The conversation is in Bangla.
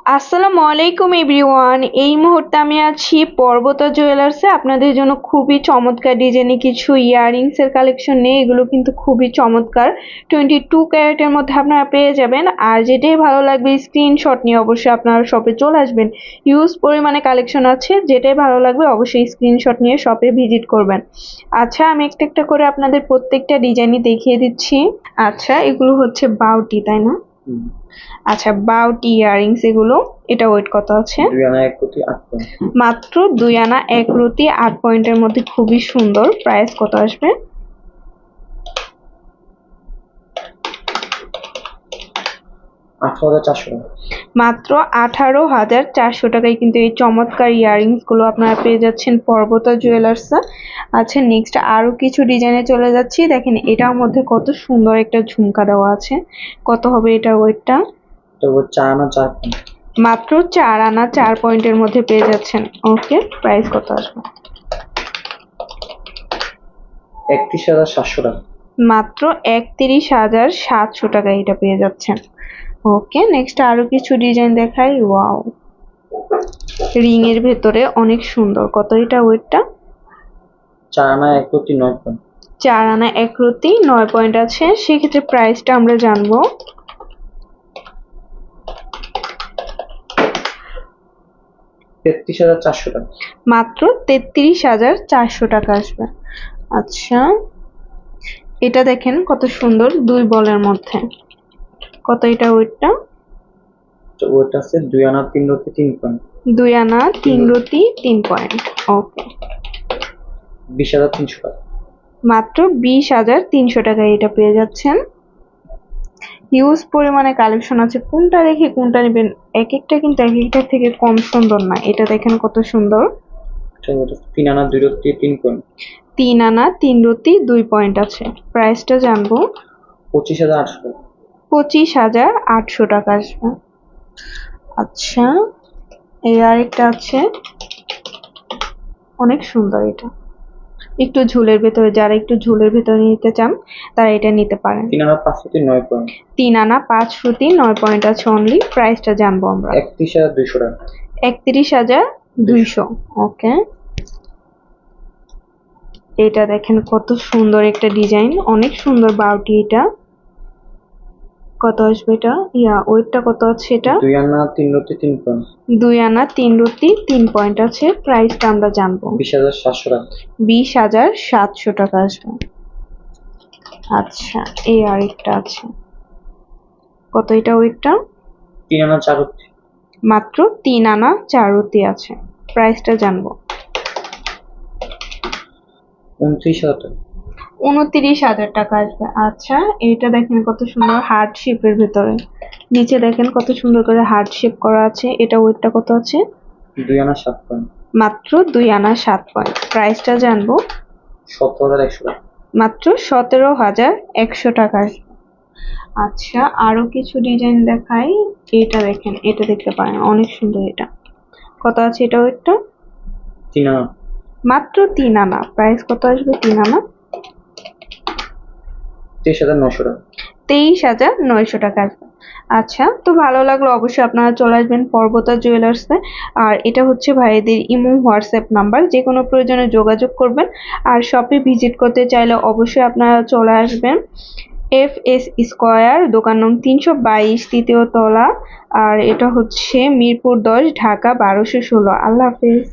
আসসালামু আলাইকুম এভরিওয়ান। এই মুহূর্তে আমি আছি পর্বতা জুয়েলার্সে আপনাদের জন্য খুবই চমৎকার ডিজাইনে কিছু ইয়াররিংস এর কালেকশন নিয়ে। এগুলো কিন্তু খুবই চমৎকার, 22 ক্যারেটের মধ্যে আপনারা পেয়ে যাবেন। আর যেটাই ভালো লাগবে স্ক্রিনশট নিয়ে অবশ্যই আপনারা শপে চলে আসবেন। হিউজ পরিমাণে কালেকশন আছে, যেটাই ভালো লাগবে অবশ্যই স্ক্রিনশট নিয়ে শপে ভিজিট করবেন। আচ্ছা, আমি একটা একটা করে আপনাদের প্রত্যেকটা ডিজাইনই দেখিয়ে দিচ্ছি। আচ্ছা, এগুলো হচ্ছে বাউটি, তাই না? আচ্ছা, বাউটি ইয়াররিংস এগুলো। এটা ওয়েট কত আছে? 2 আনা 1 প্রতি 8 পয়েন্ট। মাত্র 2 আনা 1 রতি 8 পয়েন্টের মধ্যে, খুবই সুন্দর। প্রাইস কত আসবে? 18,400 টাকা। মাত্র 18,400 টাকায় কিন্তু এই চমৎকার ইয়াররিংস গুলো আপনারা পেয়ে যাচ্ছেন পর্বতা জুয়েলার্সে। আচ্ছা, নেক্সট আরো কিছু ডিজাইনে চলে যাচ্ছি। দেখেন এটার মধ্যে কত সুন্দর একটা ঝুমকা দেওয়া আছে। কত হবে এটার ওয়েটটা? এটা 4 আনা 4 পয়েন্ট। মাত্র 4 আনা 4 পয়েন্টের মধ্যে পেয়ে যাচ্ছেন। ওকে, প্রাইস কত আসবে? 31,700 টাকা। মাত্র 31,700 টাকায় এটা পেয়ে যাচ্ছেন। ওকে, নেক্সট আরো কিছু ডিজাইন দেখাই। ওয়াও, রিং এর ভেতরে অনেক সুন্দর। কত এটা ওয়েটটা? 4 আনা 1 প্রতি 9 পয়েন্ট। 4 আনা 1 রতি 9 পয়েন্ট আছে। সেক্ষেত্রে প্রাইসটা আমরা জানবো। 33,400 টাকা। মাত্র 33,400 টাকা আসবে। আচ্ছা, এটা দেখেন কত সুন্দর, 2 বলের মধ্যে। কত এটা ওয়েটটা? তো ওটা আছে 2 আনা 3 প্রতি 3 পয়েন্ট। 2 আনা 3 রতি 3 পয়েন্ট। ওকে, 20,300 টাকা। মাত্র 20,300 টাকায় এটা পেয়ে যাচ্ছেন। হিউজ পরিমাণে কালেকশন আছে, কোনটা রেখে কোনটা নেবেন। এক একটা কিন্তু এক একটা থেকে কম সুন্দর না। এটা দেখেন কত সুন্দর। এটা 3 আনা 2 প্রতি 3 পয়েন্ট। 3 আনা 3 রতি 2 পয়েন্ট আছে। প্রাইসটা জানবো। 25,800 টাকা। 25,800 টাকা আসবে। আচ্ছা, এই আরেকটা আছে, অনেক সুন্দর। এটা একটু ঝুলের ভেতরে, যারা একটু ঝুলের ভেতরে নিতে চান তারা এটা নিতে পারেন। 3 আনা 5 প্রতি 9 পয়েন্ট। 3 আনা 5 রতি 9 পয়েন্ট আছে অনলি। প্রাইসটা জানবো আমরা। 31,200 টাকা। 31,200। ওকে, এটা দেখেন কত সুন্দর একটা ডিজাইন, অনেক সুন্দর বাউটি। এটা কত আসবে? এটা ওয়েটটা কত আছে? এটা 2 আনা 3 প্রতি 3 পয়েন্ট। 2 আনা 3 রতি 3 পয়েন্ট আছে। প্রাইসটা আমরা জানবো। 20,700 টাকা। 20,700 টাকা আসবে। আচ্ছা, এই আরেকটা আছে। কত এটা ওয়েটটা? 3 আনা 4 প্রতি। মাত্র 3 আনা 4 রতি আছে। প্রাইসটা জানবো। 29,000 টাকা। 29,000 টাকা আসবে। আচ্ছা, এটা দেখেন কত সুন্দর হার্ট শেপের ভেতরে। নিচে দেখেন কত সুন্দর করে হার্ট শেপ করা আছে। এটা ওয়েটটা কত আছে? 2 আনা 7 পয়েন্ট। মাত্র 2 আনা 7 পয়েন্ট। প্রাইসটা জানবো। 17,100 টাকা। মাত্র 17,100 টাকা আসবে। আচ্ছা, আরো কিছু ডিজাইন দেখাই। এটা দেখেন, এটা দেখতে পারেন, অনেক সুন্দর। এটা কত আছে? এটা ওয়েটটা 3 আনা। মাত্র 3 আনা। প্রাইস কত আসবে? 3 আনা 23,900 টাকা। 23,900 টাকা আসবে। আচ্ছা, তো ভালো লাগলো, অবশ্যই আপনারা চলে আসবেন পর্বতা জুয়েলার্সে। আর এটা হচ্ছে ভাইদের ইমো হোয়াটসঅ্যাপ নাম্বার, যে কোনো প্রয়োজনে যোগাযোগ করবেন। আর শপে ভিজিট করতে চাইলে অবশ্যই আপনারা চলে আসবেন FS স্কয়ার, দোকান নং 322, 3য় তলা। আর এটা হচ্ছে মিরপুর 10, ঢাকা 1216। আল্লাহ হাফেজ।